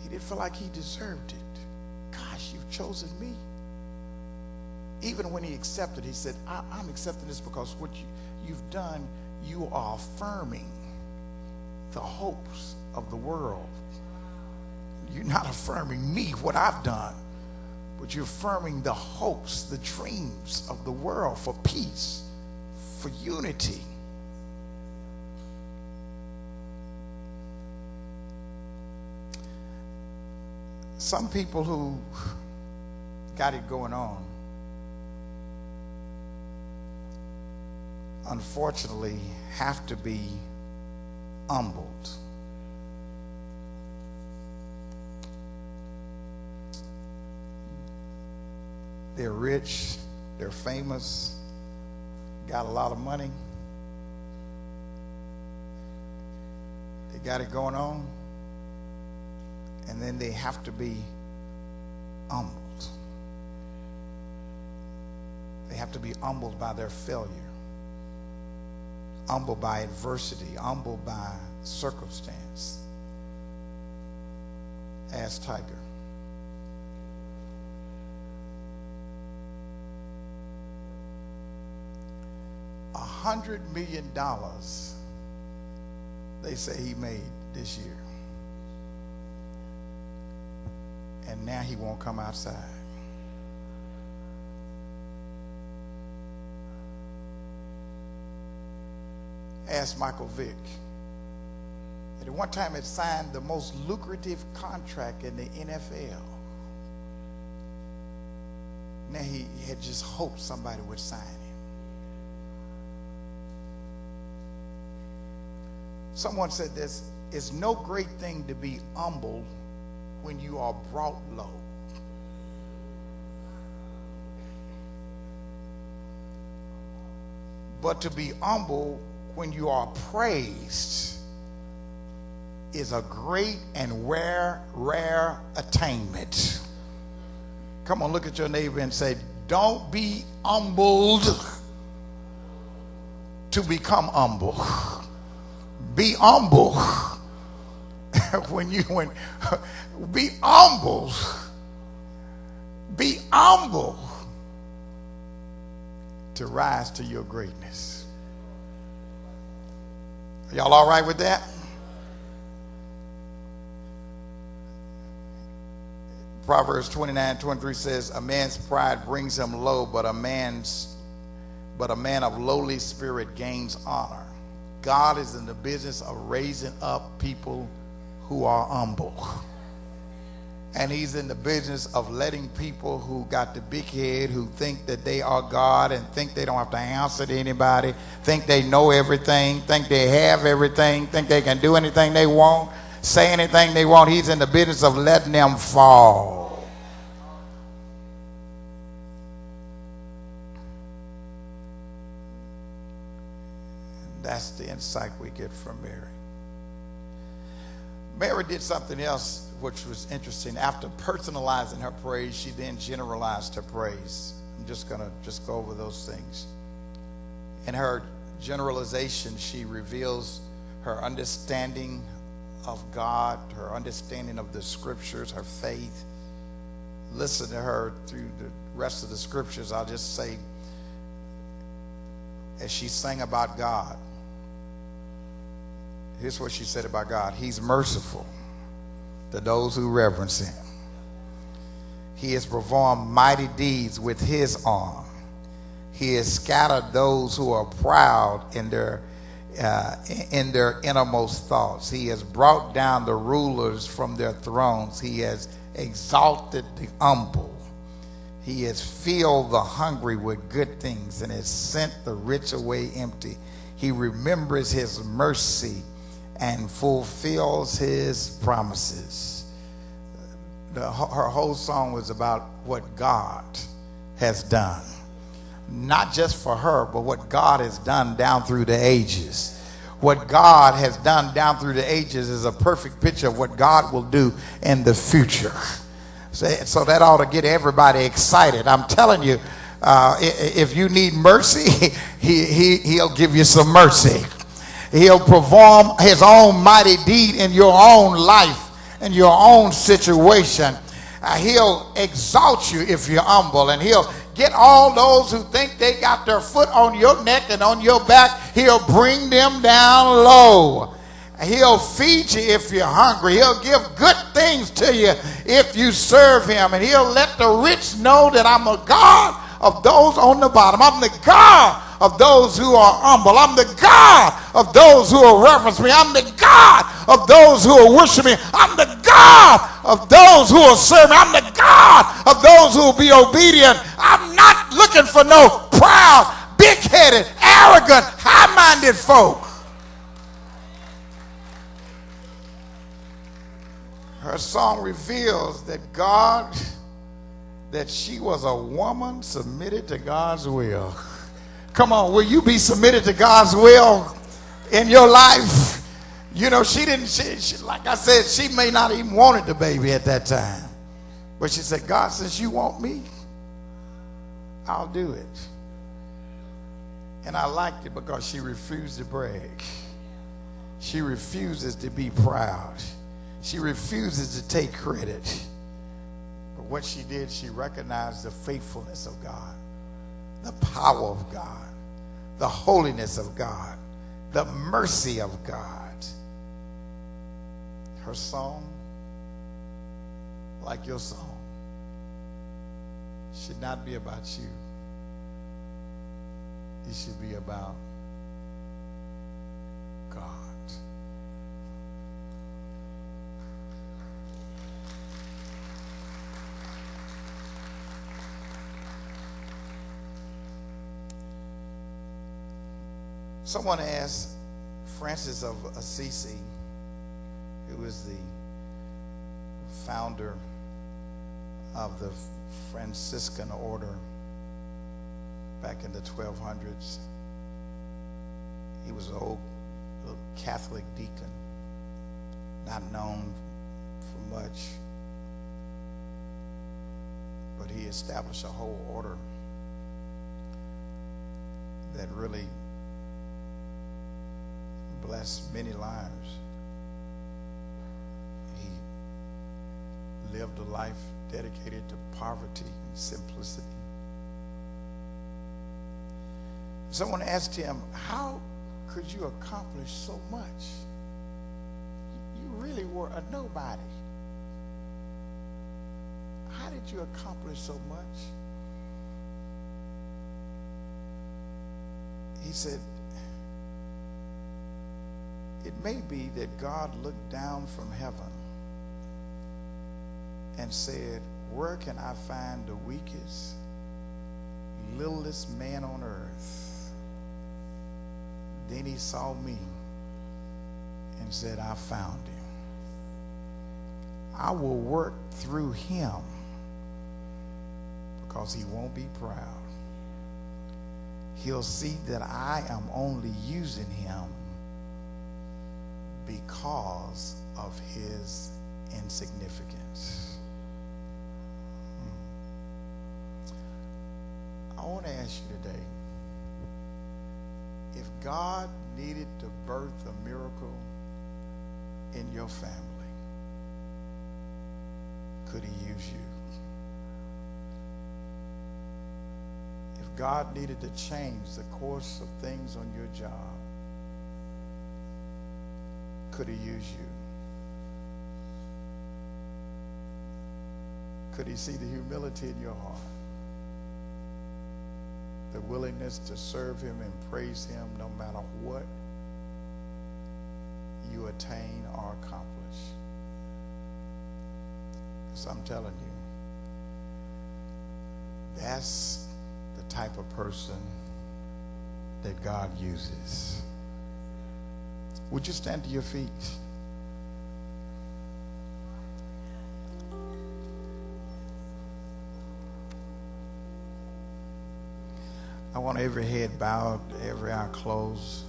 He didn't feel like he deserved it. Gosh, you've chosen me. Even when he accepted, he said, I'm accepting this because what you've done, you are affirming the hopes of the world. You're not affirming me, what I've done, but you're affirming the hopes, the dreams of the world for peace, for unity. Some people who got it going on, unfortunately, have to be humbled. They're rich, they're famous, got a lot of money, they got it going on, and then they have to be humbled. They have to be humbled by their failure, humbled by adversity, humbled by circumstance. Ask Tiger. $100 million they say he made this year, and now he won't come outside. Ask Michael Vick. At one time it signed the most lucrative contract in the NFL. Now he had just hoped somebody would sign him. Someone said this, it's no great thing to be humble when you are brought low. But to be humble when you are praised is a great and rare attainment. Come on, look at your neighbor and say, don't be humbled to become humble. Be humble be humble. Be humble to rise to your greatness. Are y'all all right with that? Proverbs 29:23 says, a man's pride brings him low, but a man of lowly spirit gains honor. God is in the business of raising up people who are humble. And he's in the business of letting people who got the big head, who think that they are God and think they don't have to answer to anybody, think they know everything, think they have everything, think they can do anything they want, say anything they want. He's in the business of letting them fall. That's the insight we get from Mary. Mary did something else which was interesting. After personalizing her praise, she then generalized her praise. I'm just going to go over those things. In her generalization, she reveals her understanding of God, her understanding of the scriptures, her faith. Listen to her through the rest of the scriptures. I'll just say, as she sang about God, here's what she said about God. He's merciful to those who reverence him. He has performed mighty deeds with his arm. He has scattered those who are proud in their innermost thoughts. He has brought down the rulers from their thrones. He has exalted the humble. He has filled the hungry with good things and has sent the rich away empty. He remembers his mercy and fulfills his promises. Her whole song was about what God has done. Not just for her, but what God has done down through the ages. What God has done down through the ages is a perfect picture of what God will do in the future. So that ought to get everybody excited. I'm telling you, if you need mercy, he'll give you some mercy. He'll perform his own mighty deed in your own life, in your own situation. He'll exalt you if you're humble, and he'll get all those who think they got their foot on your neck and on your back. He'll bring them down low. He'll feed you if you're hungry. He'll give good things to you if you serve him. And he'll let the rich know that I'm a God of those on the bottom. I'm the God of those who are humble. I'm the God of those who will reverence me. I'm the God of those who will worship me. I'm the God of those who will serve me. I'm the God of those who will be obedient. I'm not looking for no proud, big-headed, arrogant, high-minded folk. Her song reveals that that she was a woman submitted to God's will. Come on, will you be submitted to God's will in your life? You know, she like I said, she may not even wanted the baby at that time. But she said, God, since you want me, I'll do it. And I liked it because she refused to brag. She refuses to be proud. She refuses to take credit. But what she did, she recognized the faithfulness of God, the power of God, the holiness of God, the mercy of God. Her song, like your song, should not be about you. It should be about God. Someone asked Francis of Assisi, who was the founder of the Franciscan order back in the 1200s. He was an old Catholic deacon, not known for much, but he established a whole order that really blessed many lives. He lived a life dedicated to poverty and simplicity. Someone asked him, how could you accomplish so much? You really were a nobody. How did you accomplish so much? He said, it may be that God looked down from heaven and said, where can I find the weakest, littlest man on earth? Then he saw me and said, I found him. I will work through him because he won't be proud. He'll see that I am only using him because of his insignificance. I want to ask you today, if God needed to birth a miracle in your family, could he use you? If God needed to change the course of things on your job, could he use you? Could he see the humility in your heart? The willingness to serve him and praise him no matter what you attain or accomplish? Because I'm telling you, that's the type of person that God uses. Would you stand to your feet? I want every head bowed, every eye closed.